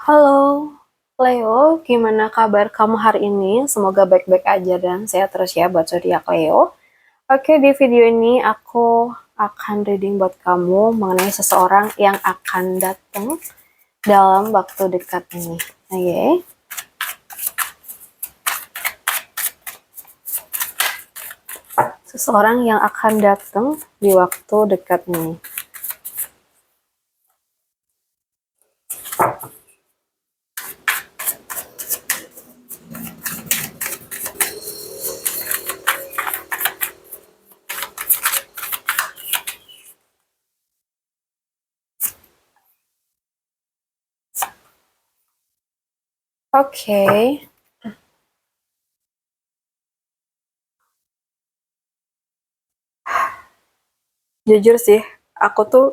Halo, Leo, gimana kabar kamu hari ini? Semoga baik-baik aja dan sehat terus ya buat zodiak Leo. Oke, di video ini aku akan reading buat kamu mengenai seseorang yang akan datang dalam waktu dekat ini. Oke, seseorang yang akan datang di waktu dekat ini. Oke, jujur sih, aku tuh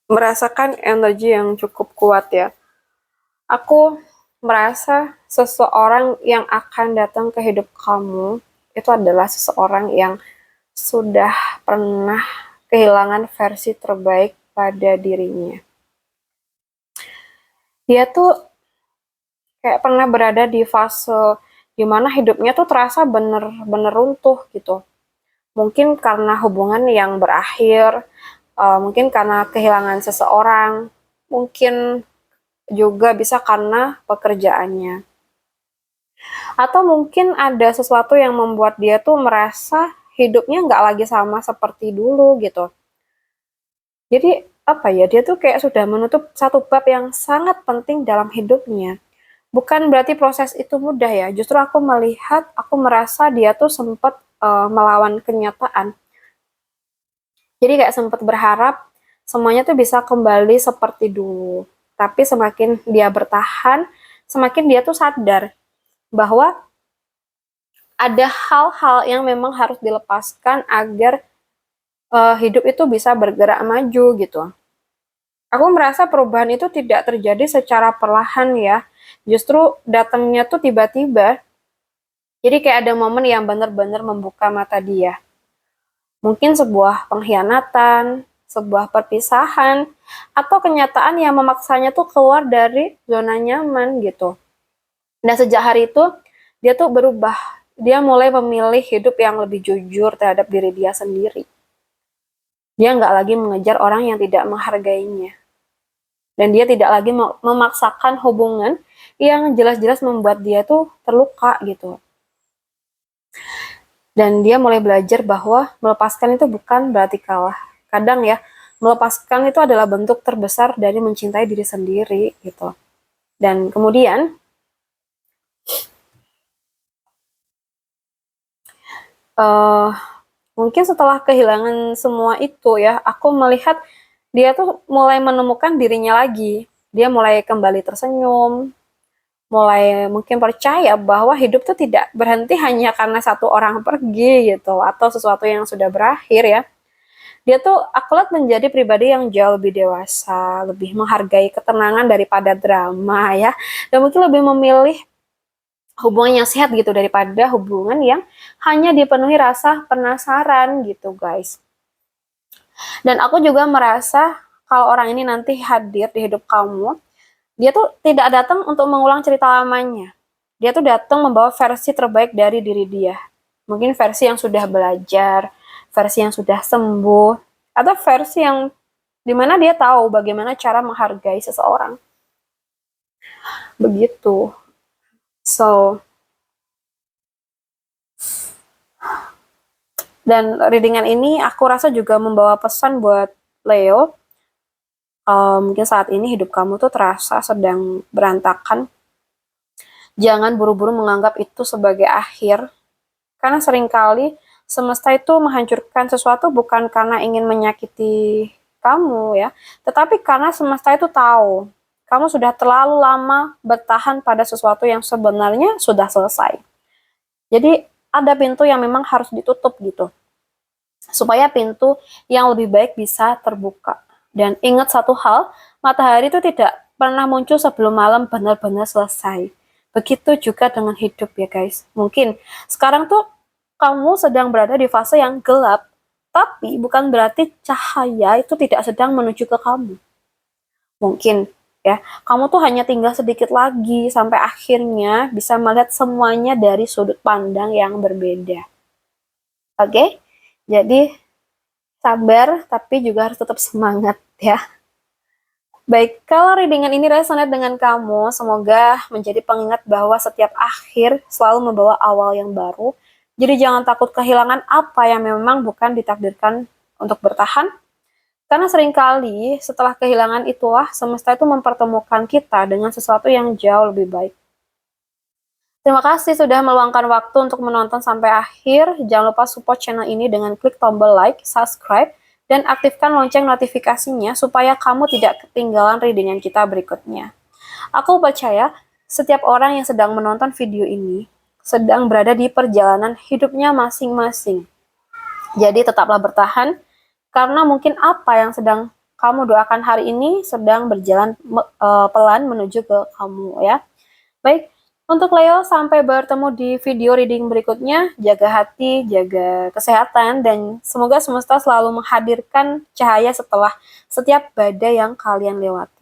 merasakan energi yang cukup kuat ya. Aku merasa seseorang yang akan datang ke hidup kamu itu adalah seseorang yang sudah pernah kehilangan versi terbaik pada dirinya. Dia tuh kayak pernah berada di fase dimana hidupnya tuh terasa bener-bener runtuh gitu. Mungkin karena hubungan yang berakhir, mungkin karena kehilangan seseorang, mungkin juga bisa karena pekerjaannya. Atau mungkin ada sesuatu yang membuat dia tuh merasa hidupnya nggak lagi sama seperti dulu gitu. Jadi apa ya, dia tuh kayak sudah menutup satu bab yang sangat penting dalam hidupnya. Bukan berarti proses itu mudah ya, justru aku merasa dia tuh sempat melawan kenyataan. Jadi kayak sempat berharap semuanya tuh bisa kembali seperti dulu. Tapi semakin dia bertahan, semakin dia tuh sadar bahwa ada hal-hal yang memang harus dilepaskan agar hidup itu bisa bergerak maju gitu. Aku merasa perubahan itu tidak terjadi secara perlahan ya. Justru datangnya tuh tiba-tiba. Jadi kayak ada momen yang benar-benar membuka mata dia. Mungkin sebuah pengkhianatan, sebuah perpisahan, atau kenyataan yang memaksanya tuh keluar dari zona nyaman gitu. Dan sejak hari itu, dia tuh berubah. Dia mulai memilih hidup yang lebih jujur terhadap diri dia sendiri. Dia nggak lagi mengejar orang yang tidak menghargainya. Dan dia tidak lagi memaksakan hubungan yang jelas-jelas membuat dia tuh terluka gitu. Dan dia mulai belajar bahwa melepaskan itu bukan berarti kalah. Kadang ya, melepaskan itu adalah bentuk terbesar dari mencintai diri sendiri gitu. Dan kemudian uh, mungkin setelah kehilangan semua itu ya, aku melihat dia tuh mulai menemukan dirinya lagi. Dia mulai kembali tersenyum, mulai mungkin percaya bahwa hidup tuh tidak berhenti hanya karena satu orang pergi gitu atau sesuatu yang sudah berakhir ya. Dia tuh aku lihat menjadi pribadi yang jauh lebih dewasa, lebih menghargai ketenangan daripada drama ya, dan mungkin lebih memilih hubungan yang sehat gitu daripada hubungan yang hanya dipenuhi rasa penasaran gitu guys. Dan aku juga merasa kalau orang ini nanti hadir di hidup kamu, dia tuh tidak datang untuk mengulang cerita lamanya. Dia tuh datang membawa versi terbaik dari diri dia. Mungkin versi yang sudah belajar, versi yang sudah sembuh, atau versi yang dimana dia tahu bagaimana cara menghargai seseorang. Begitu. So, dan readingan ini aku rasa juga membawa pesan buat Leo. Mungkin saat ini hidup kamu tuh terasa sedang berantakan. Jangan buru-buru menganggap itu sebagai akhir, karena seringkali semesta itu menghancurkan sesuatu bukan karena ingin menyakiti kamu ya, tetapi karena semesta itu tahu kamu sudah terlalu lama bertahan pada sesuatu yang sebenarnya sudah selesai. Jadi ada pintu yang memang harus ditutup gitu, supaya pintu yang lebih baik bisa terbuka. Dan ingat satu hal, matahari itu tidak pernah muncul sebelum malam benar-benar selesai. Begitu juga dengan hidup ya guys. Mungkin sekarang tuh kamu sedang berada di fase yang gelap, tapi bukan berarti cahaya itu tidak sedang menuju ke kamu. Mungkin ya. Kamu tuh hanya tinggal sedikit lagi sampai akhirnya bisa melihat semuanya dari sudut pandang yang berbeda. Oke? Jadi sabar tapi juga harus tetap semangat ya. Baik, kalau readingan ini resonate dengan kamu, semoga menjadi pengingat bahwa setiap akhir selalu membawa awal yang baru. Jadi jangan takut kehilangan apa yang memang bukan ditakdirkan untuk bertahan. Karena seringkali setelah kehilangan itulah semesta itu mempertemukan kita dengan sesuatu yang jauh lebih baik. Terima kasih sudah meluangkan waktu untuk menonton sampai akhir. Jangan lupa support channel ini dengan klik tombol like, subscribe, dan aktifkan lonceng notifikasinya supaya kamu tidak ketinggalan readingan kita berikutnya. Aku percaya setiap orang yang sedang menonton video ini sedang berada di perjalanan hidupnya masing-masing. Jadi tetaplah bertahan, karena mungkin apa yang sedang kamu doakan hari ini sedang berjalan pelan menuju ke kamu ya. Baik, untuk Leo, sampai bertemu di video reading berikutnya. Jaga hati, jaga kesehatan, dan semoga semesta selalu menghadirkan cahaya setelah setiap badai yang kalian lewati.